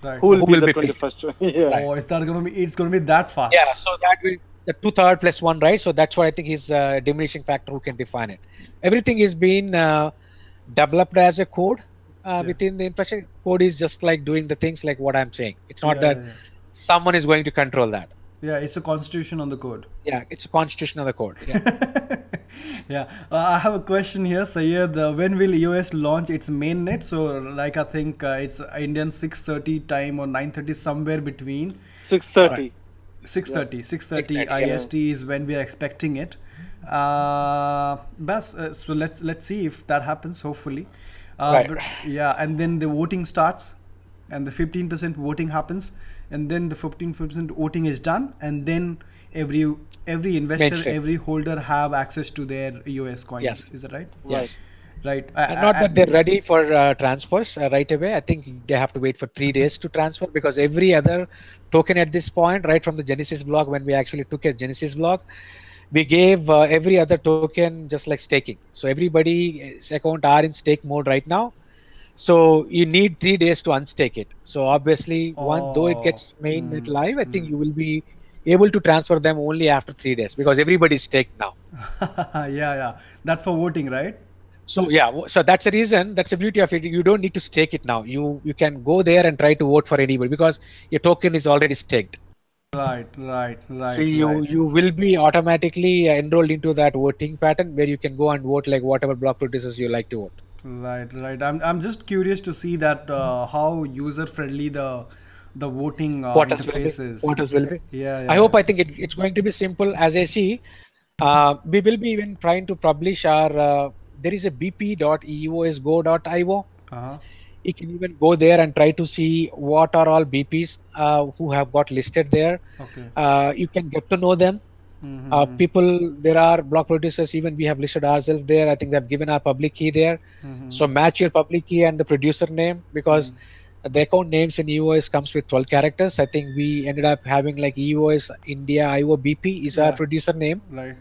Speaker 1: Right.
Speaker 2: Who will
Speaker 3: who
Speaker 2: be
Speaker 3: will
Speaker 2: the
Speaker 3: be picked.
Speaker 2: 21st? Yeah.
Speaker 3: Right.
Speaker 1: Oh, is that gonna be? It's gonna be that
Speaker 3: Yeah.
Speaker 1: fast.
Speaker 3: So that will the 2/3 plus 1, right? So that's why I think is a diminishing factor who can define it. Everything is being developed as a code
Speaker 1: Yeah.
Speaker 3: within the infrastructure. Code is just like doing the things like what I'm saying. It's not
Speaker 1: Yeah.
Speaker 3: that
Speaker 1: Yeah. Yeah.
Speaker 3: someone is going to control that.
Speaker 1: Yeah. It's a constitution on the code.
Speaker 3: Yeah, it's a constitution of the code. Yeah.
Speaker 1: Yeah, I have a question here, Sayed. When will EOS launch its mainnet? So, like, I think it's Indian 6:30 time or 9:30, somewhere between.
Speaker 2: 6:30.
Speaker 1: 6:30, 6:30
Speaker 3: 6:30, yeah.
Speaker 1: IST is when we are expecting it. So let's see if that happens. Hopefully,
Speaker 3: Right.
Speaker 1: but yeah, and then the voting starts, and the 15% voting happens, and then the 15% voting is done, and then every investor,
Speaker 3: Mainstream.
Speaker 1: every holder have access to their EOS coins.
Speaker 3: Yes.
Speaker 1: Is that right?
Speaker 3: Yes.
Speaker 1: Right.
Speaker 3: And not that they're ready for transfers right away. I think they have to wait for 3 days to transfer, because every other token at this point, right from the Genesis block, when we actually took a Genesis block, we gave every other token just like staking. So everybody's account are in stake mode right now. So you need 3 days to unstake it. So obviously, though it gets mainnet live, I think you will be able to transfer them only after 3 days, because everybody's staked now.
Speaker 1: Yeah. That's for voting, right?
Speaker 3: So yeah, so that's the reason. That's the beauty of it. You don't need to stake it now. You can go there and try to vote for anybody, because your token is already staked.
Speaker 1: Right.
Speaker 3: So you will be automatically enrolled into that voting pattern where you can go and vote like whatever block producers you like to vote.
Speaker 1: Right. I'm just curious to see that how user friendly the voting interface is.
Speaker 3: Portals will be.
Speaker 1: Yeah.
Speaker 3: I think it's going to be simple. As I see, we will be even trying to publish our. There is a bp.eosgo.io.
Speaker 1: Uh-huh.
Speaker 3: You can even go there and try to see what are all BPs who have got listed there.
Speaker 1: Okay.
Speaker 3: You can get to know them. People, there are block producers, even we have listed ourselves there. I think they've given our public key there. So match your public key and the producer name, because the account names in EOS comes with 12 characters. I think we ended up having like EOS India IOBP is our producer name.
Speaker 1: Right.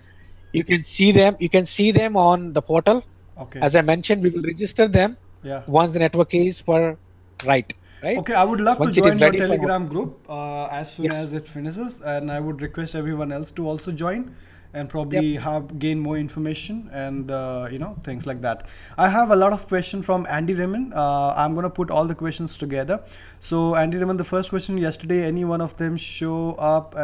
Speaker 3: You can see them. You can see them on the portal.
Speaker 1: Okay.
Speaker 3: As I mentioned, we will register them once the network is for right.
Speaker 1: Okay, I would love
Speaker 3: once
Speaker 1: to join your Telegram group as soon as it finishes, and I would request everyone else to also join and probably gain more information and things like that. I have a lot of questions from Andy Raymond. I'm gonna put all the questions together. So Andy Raymond, the first question yesterday, any one of them show up?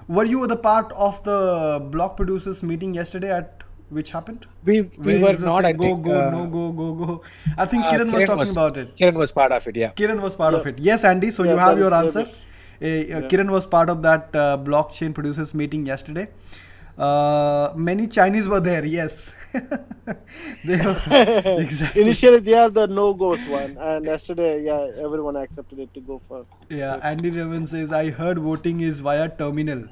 Speaker 1: Were you the part of the block producers meeting yesterday at which happened?
Speaker 3: We were not. I
Speaker 1: think go. I think Kiran was talking about it.
Speaker 3: Kiran was part of it. Yeah.
Speaker 1: Kiran was part of it. Yes, Andy. So you have your answer. Kiran was part of that blockchain producers meeting yesterday. Many Chinese were there. Yes, they were exactly.
Speaker 2: Initially, they are the no-goes one, and yesterday, yeah, everyone accepted it to go for
Speaker 1: Yeah,
Speaker 2: it.
Speaker 1: Andy Raman says, I heard voting is via terminal.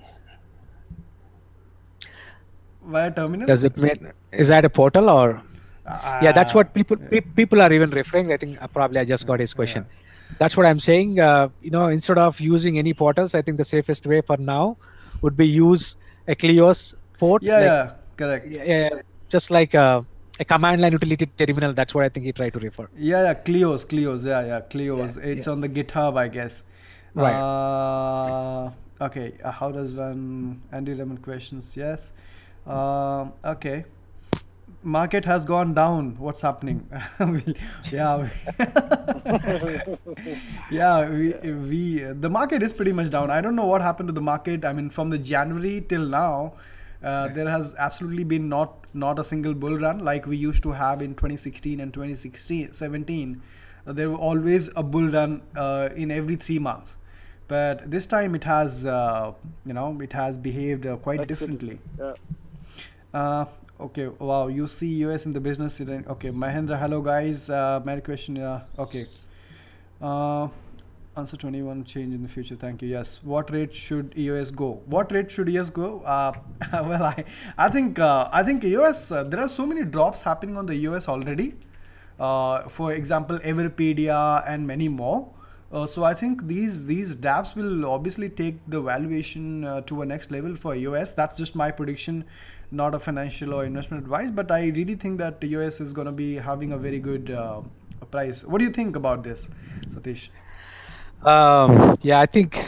Speaker 1: Via terminal?
Speaker 3: Does it mean, is that a portal or? Yeah, that's
Speaker 1: Uh,
Speaker 3: what people are even referring. I think probably I just got his
Speaker 1: yeah.
Speaker 3: question. That's what I'm saying. Instead of using any portals, I think the safest way for now would be use a Clio's port,
Speaker 1: Yeah,
Speaker 3: like
Speaker 1: yeah, correct.
Speaker 3: just like a command line utility terminal. That's what I think he tried to refer.
Speaker 1: Yeah, Clios. Yeah,
Speaker 3: Yeah,
Speaker 1: Clios.
Speaker 3: yeah.
Speaker 1: It's on the GitHub, I guess.
Speaker 3: Right.
Speaker 1: Okay, how does one Andy Lemon questions? Yes. Okay. Market has gone down. What's happening? Yeah, yeah. We the market is pretty much down. I don't know what happened to the market. I mean, from the January till now, there has absolutely been not a single bull run like we used to have in 2016 and 2017. There were always a bull run in every 3 months, but this time it has it has behaved quite differently.
Speaker 2: Yeah.
Speaker 1: Okay, wow, you see US in the business. Okay, Mahendra, hello guys. My question, okay. Uh, Answer 21, change in the future. Thank you. Yes. What rate should EOS go? What rate should EOS go? Well, I think EOS, there are so many drops happening on the EOS already. For example, Everpedia and many more. So I think these dApps will obviously take the valuation to a next level for EOS. That's just my prediction, not a financial or investment advice, but I really think that EOS is going to be having a very good price. What do you think about this, Satish?
Speaker 3: Yeah, I think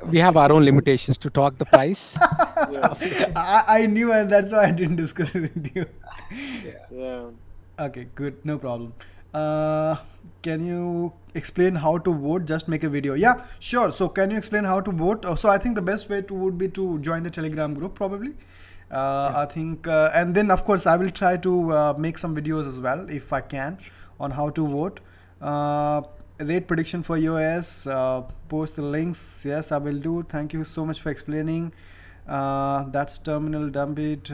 Speaker 3: we have our own limitations to talk the price.
Speaker 1: I knew, and that's why I didn't discuss it with you.
Speaker 2: Yeah.
Speaker 1: Okay, good, no problem. Can you explain how to vote? Just make a video. Yeah, sure. So can you explain how to vote? So I think the best way to would be to join the Telegram group probably. I think, and then of course I will try to make some videos as well if I can on how to vote. Rate prediction for US. Post the links. Yes, I will do. Thank you so much for explaining. That's terminal dump it.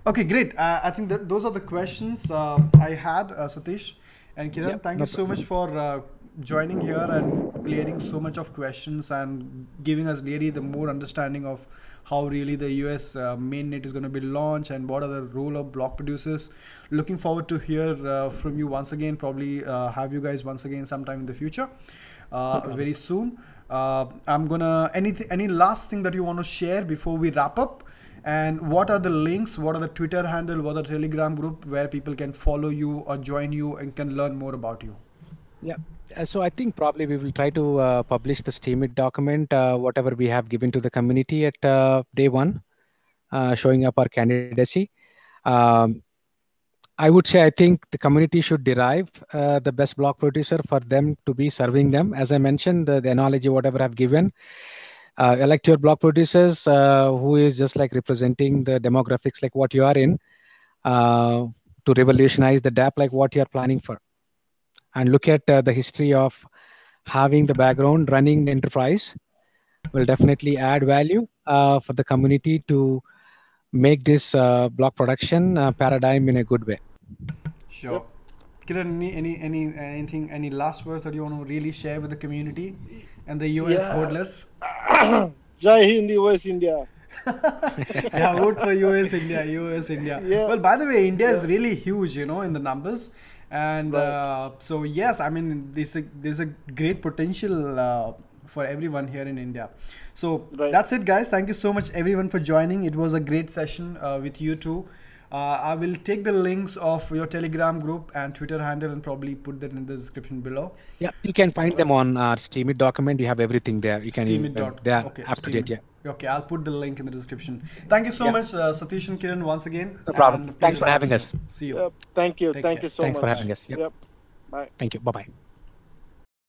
Speaker 1: Okay, great. I think that those are the questions I had, Satish and Kiran.
Speaker 3: Yep,
Speaker 1: Thank
Speaker 3: no
Speaker 1: you so much for joining here and clearing so much of questions and giving us really the more understanding of how really the US mainnet is going to be launched and what are the role of block producers. Looking forward to hear from you once again. Probably have you guys once again sometime in the future, very soon. I'm gonna any last thing that you want to share before we wrap up? And what are the links? What are the Twitter handle? What are the Telegram group where people can follow you or join you and can learn more about you?
Speaker 3: Yeah. So I think probably we will try to publish the Steemit document, whatever we have given to the community at day one, showing up our candidacy. I would say I think the community should derive the best block producer for them to be serving them. As I mentioned, the analogy, whatever I've given, elect your block producers who is just like representing the demographics like what you are in to revolutionize the dApp like what you are planning for. And look at the history of having the background running the enterprise will definitely add value for the community to make this block production paradigm in a good way.
Speaker 1: Sure.
Speaker 2: Yep.
Speaker 1: Kiran, anything, any last words that you want to really share with the community and the US hodlers?
Speaker 2: Jai Hind, US India.
Speaker 1: Yeah, vote for US India.
Speaker 2: Yeah.
Speaker 1: Well, by the way, India is really huge, in the numbers. And so yes, I mean there's a great potential for everyone here in India. So that's it, guys. Thank you so much everyone for joining. It was a great session with you two. I will take the links of your Telegram group and Twitter handle and probably put that in the description below.
Speaker 3: Yeah, you can find them on our Steemit document. You have everything there. You can they are
Speaker 1: okay,
Speaker 3: up to date. Yeah.
Speaker 1: Okay, I'll put the link in the description. Thank you so much, Satish and Kiran, once again.
Speaker 3: No problem. Thanks for having us.
Speaker 1: See you.
Speaker 2: Thank you.
Speaker 1: Take
Speaker 2: Thank
Speaker 1: care.
Speaker 2: you so much.
Speaker 3: Thanks for having us.
Speaker 2: Yep. Bye.
Speaker 3: Thank you. Bye bye.